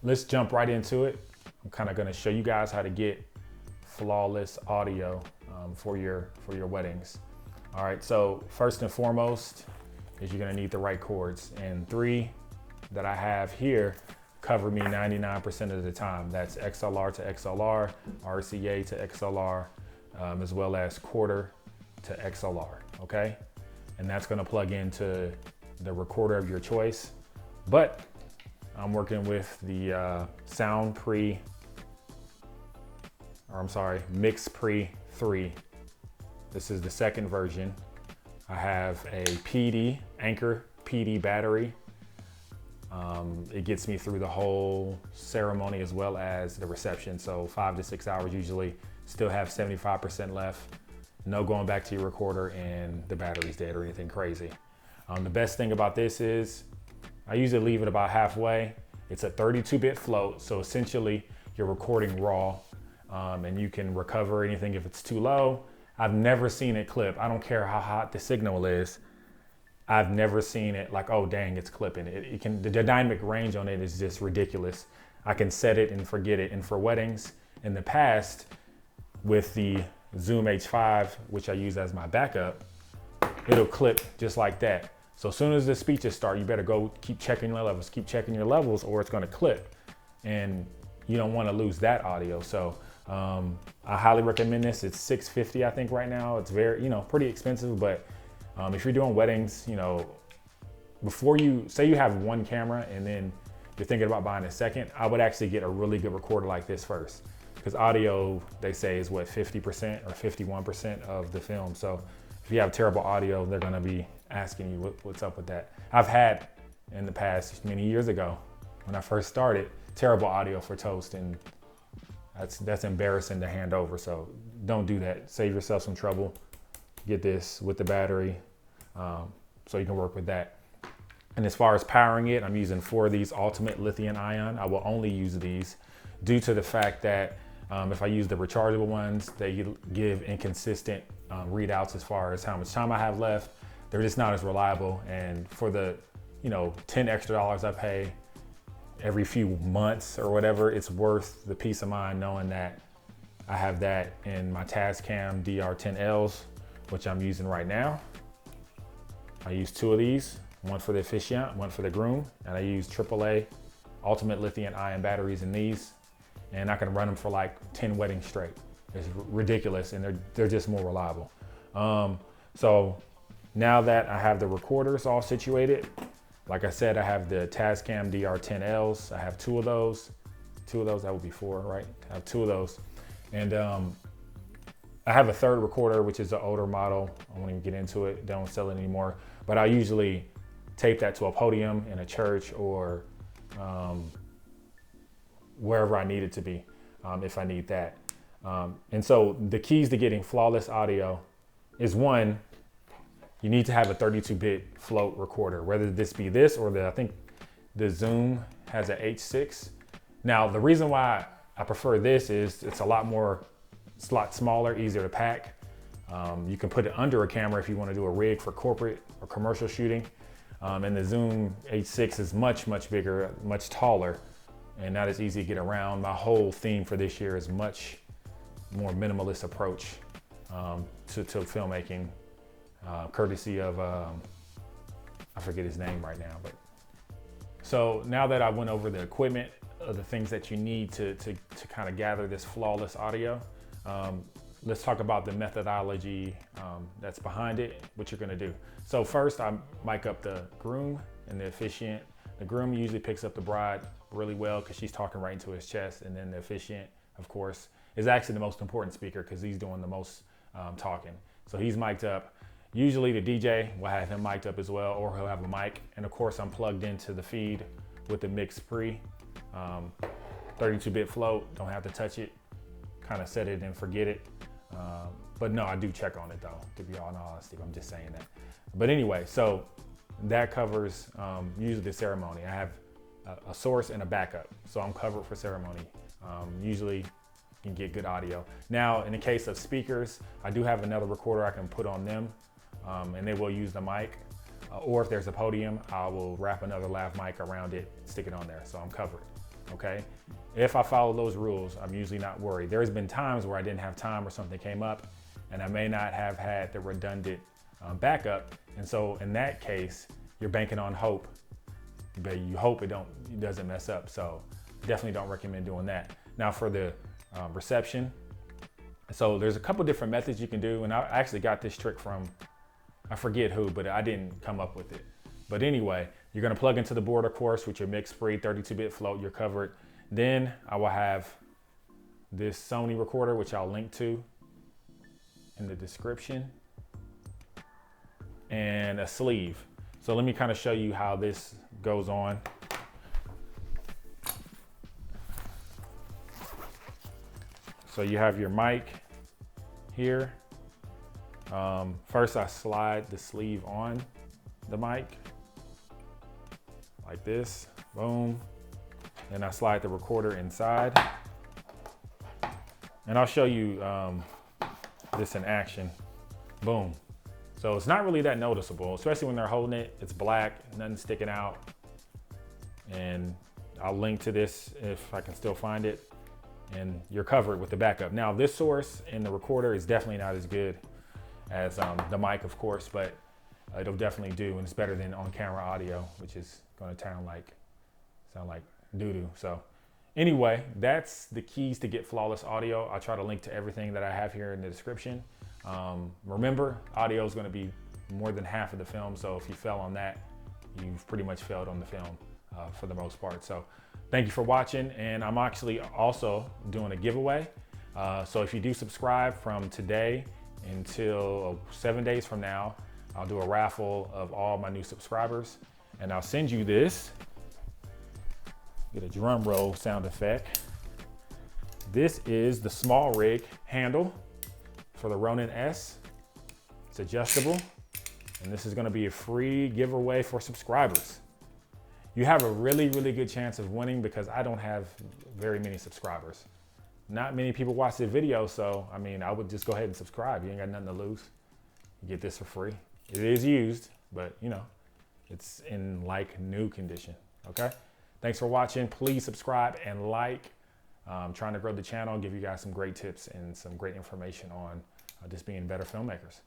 let's jump right into it. I'm kind of going to show you guys how to get flawless audio for your weddings. All right, so first and foremost is you're going to need the right cords, and 3 that I have here cover me 99% of the time. That's XLR to XLR, RCA to XLR, as well as quarter to XLR, okay? And that's gonna plug into the recorder of your choice. But I'm working with the Mixpre 3. This is the second version. I have a PD, Anchor PD battery. It gets me through the whole ceremony as well as the reception. So 5 to 6 hours usually, still have 75% left. No going back to your recorder and the battery's dead or anything crazy. The best thing about this is I usually leave it about halfway. It's a 32-bit float, so essentially you're recording raw, and you can recover anything if it's too low. I've never seen it clip. I don't care how hot the signal is. I've never seen it like, oh dang, it's clipping. The dynamic range on it is just ridiculous. I can set it and forget it. And for weddings in the past, with the Zoom H5, which I use as my backup, it'll clip just like that. So as soon as the speeches start, you better go keep checking your levels, or it's gonna clip. And you don't wanna lose that audio. So I highly recommend this. It's $650, I think right now. It's very, pretty expensive, but if you're doing weddings, before you, say you have one camera and then you're thinking about buying a second, I would actually get a really good recorder like this first. Because audio, they say, is what, 50% or 51% of the film. So if you have terrible audio, they're gonna be asking you what's up with that. I've had in the past, many years ago, when I first started, terrible audio for toast, and that's embarrassing to hand over. So don't do that. Save yourself some trouble. Get this with the battery, so you can work with that. And as far as powering it, I'm using 4 of these Ultimate Lithium Ion. I will only use these due to the fact that if I use the rechargeable ones, they give inconsistent readouts as far as how much time I have left. They're just not as reliable. And for the, $10 extra I pay every few months or whatever, it's worth the peace of mind knowing that I have that in my Tascam DR10Ls, which I'm using right now. I use 2 of these, one for the officiant, one for the groom, and I use AAA Ultimate Lithium Ion batteries in these, and I can run them for like 10 weddings straight. It's ridiculous, and they're just more reliable. So now that I have the recorders all situated, like I said, I have the Tascam DR10Ls. I have 2 of those. 2 of those, that would be 4, right? I have 2 of those. And I have a 3rd recorder, which is an older model. I won't even get into it. They don't sell it anymore. But I usually tape that to a podium in a church or wherever I need it to be, if I need that. And so the keys to getting flawless audio is, 1, you need to have a 32-bit float recorder, whether this be this or I think the Zoom has a H6. Now, the reason why I prefer this is it's a lot smaller, easier to pack. You can put it under a camera if you want to do a rig for corporate or commercial shooting. And the Zoom H6 is much, much bigger, much taller, and not as easy to get around. My whole theme for this year is much more minimalist approach to filmmaking, courtesy of, I forget his name right now. But so now that I went over the equipment, the things that you need to kind of gather this flawless audio, let's talk about the methodology that's behind it, what you're gonna do. So first, I mic up the groom and the officiant. The groom usually picks up the bride really well because she's talking right into his chest, and then the officiant, of course, is actually the most important speaker because he's doing the most talking. So he's mic'd up. Usually the DJ will have him mic'd up as well, or he'll have a mic. And of course, I'm plugged into the feed with the Mixpre 32-bit float. Don't have to touch it, kind of set it and forget it. But no, I do check on it though, to be all honesty. I'm just saying that. But anyway, so that covers usually the ceremony. I have a source and a backup, so I'm covered for ceremony. Usually you can get good audio. Now, in the case of speakers, I do have another recorder I can put on them, and they will use the mic. Or if there's a podium, I will wrap another lav mic around it, stick it on there, so I'm covered. okay? If I follow those rules, I'm usually not worried. There's been times where I didn't have time or something came up and I may not have had the redundant backup. And so in that case, you're banking on hope, but you hope it doesn't mess up. So definitely don't recommend doing that. Now for the reception, so there's a couple different methods you can do. And I actually got this trick from, I forget who, but I didn't come up with it. But anyway, you're gonna plug into the board, of course, with your Mixpre 32-bit float, you're covered. Then I will have this Sony recorder, which I'll link to in the description, and a sleeve. So let me kind of show you how this goes on. So you have your mic here. First I slide the sleeve on the mic like this, boom. Then I slide the recorder inside. And I'll show you this in action, boom. So it's not really that noticeable, especially when they're holding it. It's black, nothing sticking out. And I'll link to this if I can still find it. And you're covered with the backup. Now this source in the recorder is definitely not as good as the mic, of course, but it'll definitely do, and it's better than on-camera audio, which is gonna sound like doo-doo. So anyway, that's the keys to get flawless audio. I'll try to link to everything that I have here in the description. Remember, audio is gonna be more than half of the film, so if you fail on that, you've pretty much failed on the film for the most part. So thank you for watching, and I'm actually also doing a giveaway. So if you do subscribe from today until 7 days from now, I'll do a raffle of all my new subscribers, and I'll send you this. Get a drum roll sound effect. This is the small rig handle for the Ronin S. It's adjustable, and this is gonna be a free giveaway for subscribers. You have a really, really good chance of winning because I don't have very many subscribers. Not many people watch the video, so I mean, I would just go ahead and subscribe. You ain't got nothing to lose. You get this for free. It is used, but you know, it's in like new condition, okay? Thanks for watching. Please subscribe and like. I'm trying to grow the channel, give you guys some great tips and some great information on just being better filmmakers.